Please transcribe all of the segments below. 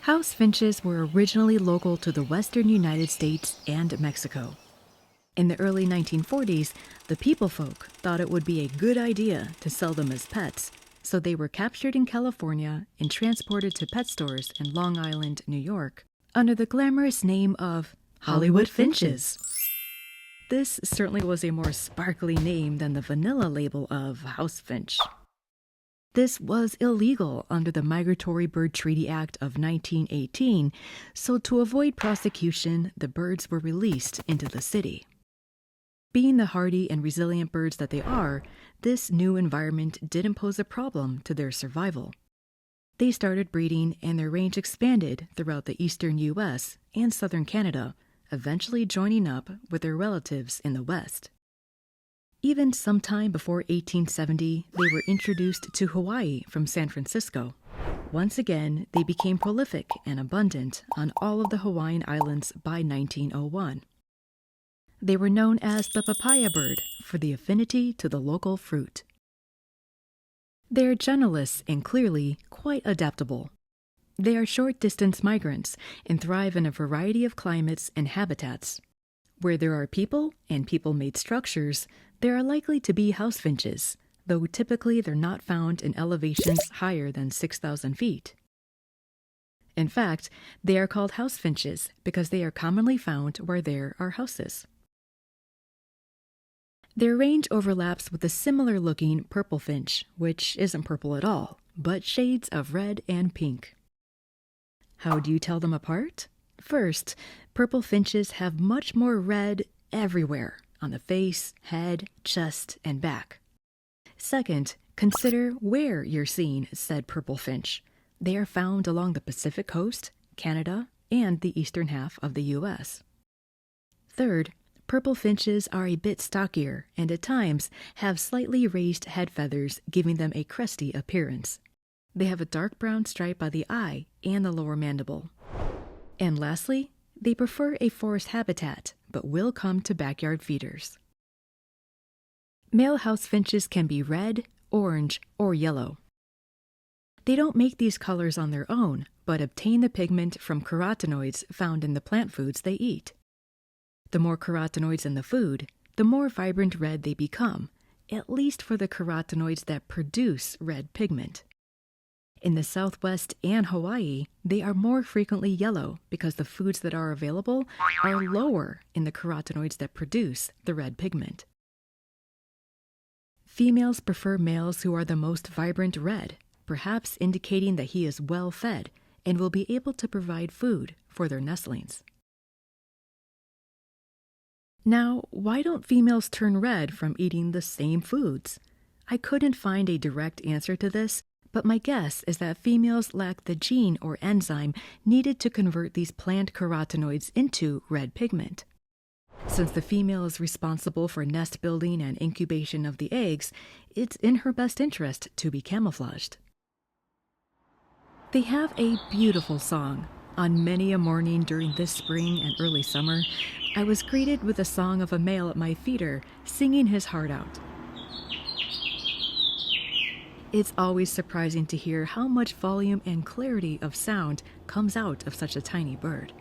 House finches were originally local to the western United States and Mexico. In the early 1940s, the people folk thought it would be a good idea to sell them as pets, so they were captured in California and transported to pet stores in Long Island, New York, under the glamorous name of Hollywood Finches. This certainly was a more sparkly name than the vanilla label of House Finch. This was illegal under the Migratory Bird Treaty Act of 1918, so to avoid prosecution, the birds were released into the city. Being the hardy and resilient birds that they are, this new environment didn't pose a problem to their survival. They started breeding and their range expanded throughout the eastern U.S. and southern Canada, eventually joining up with their relatives in the West. Even sometime before 1870, they were introduced to Hawaii from San Francisco. Once again, they became prolific and abundant on all of the Hawaiian Islands by 1901. They were known as the papaya bird for the affinity to the local fruit. They are generalists and clearly quite adaptable. They are short-distance migrants and thrive in a variety of climates and habitats. Where there are people and people-made structures, there are likely to be house finches, though typically they're not found in elevations higher than 6,000 feet. In fact, they are called house finches because they are commonly found where there are houses. Their range overlaps with the similar-looking purple finch, which isn't purple at all, but shades of red and pink. How do you tell them apart? First, purple finches have much more red everywhere, on the face, head, chest, and back. Second, consider where you're seeing said purple finch. They are found along the Pacific coast, Canada, and the eastern half of the U.S. Third, purple finches are a bit stockier and at times have slightly raised head feathers, giving them a crusty appearance. They have a dark brown stripe by the eye and the lower mandible. And lastly, they prefer a forest habitat, but will come to backyard feeders. Male house finches can be red, orange, or yellow. They don't make these colors on their own, but obtain the pigment from carotenoids found in the plant foods they eat. The more carotenoids in the food, the more vibrant red they become, at least for the carotenoids that produce red pigment. In the Southwest and Hawaii, they are more frequently yellow because the foods that are available are lower in the carotenoids that produce the red pigment. Females prefer males who are the most vibrant red, perhaps indicating that he is well fed and will be able to provide food for their nestlings. Now, why don't females turn red from eating the same foods? I couldn't find a direct answer to this, but my guess is that females lack the gene or enzyme needed to convert these plant carotenoids into red pigment. Since the female is responsible for nest building and incubation of the eggs, it's in her best interest to be camouflaged. They have a beautiful song. On many a morning during this spring and early summer, I was greeted with the song of a male at my feeder singing his heart out. It's always surprising to hear how much volume and clarity of sound comes out of such a tiny bird.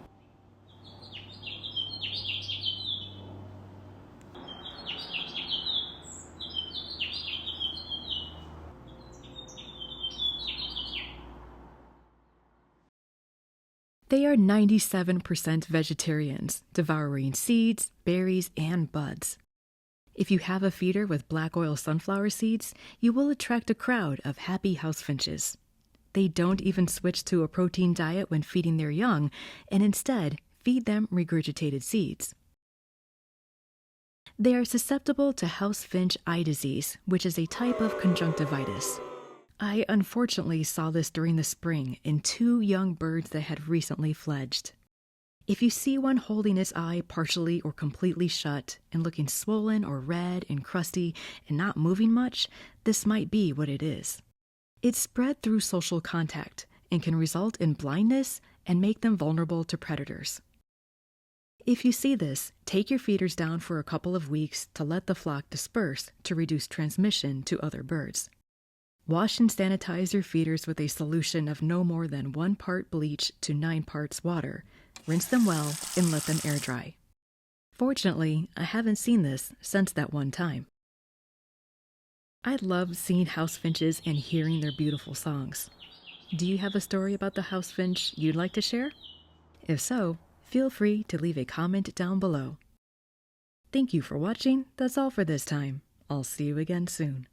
They are 97% vegetarians, devouring seeds, berries, and buds. If you have a feeder with black oil sunflower seeds, you will attract a crowd of happy house finches. They don't even switch to a protein diet when feeding their young, and instead feed them regurgitated seeds. They are susceptible to house finch eye disease, which is a type of conjunctivitis. I unfortunately saw this during the spring in 2 young birds that had recently fledged. If you see one holding its eye partially or completely shut and looking swollen or red and crusty and not moving much, this might be what it is. It's spread through social contact and can result in blindness and make them vulnerable to predators. If you see this, take your feeders down for a couple of weeks to let the flock disperse to reduce transmission to other birds. Wash and sanitize your feeders with a solution of no more than 1 part bleach to 9 parts water. Rinse them well and let them air dry. Fortunately, I haven't seen this since that one time. I love seeing house finches and hearing their beautiful songs. Do you have a story about the house finch you'd like to share? If so, feel free to leave a comment down below. Thank you for watching. That's all for this time. I'll see you again soon.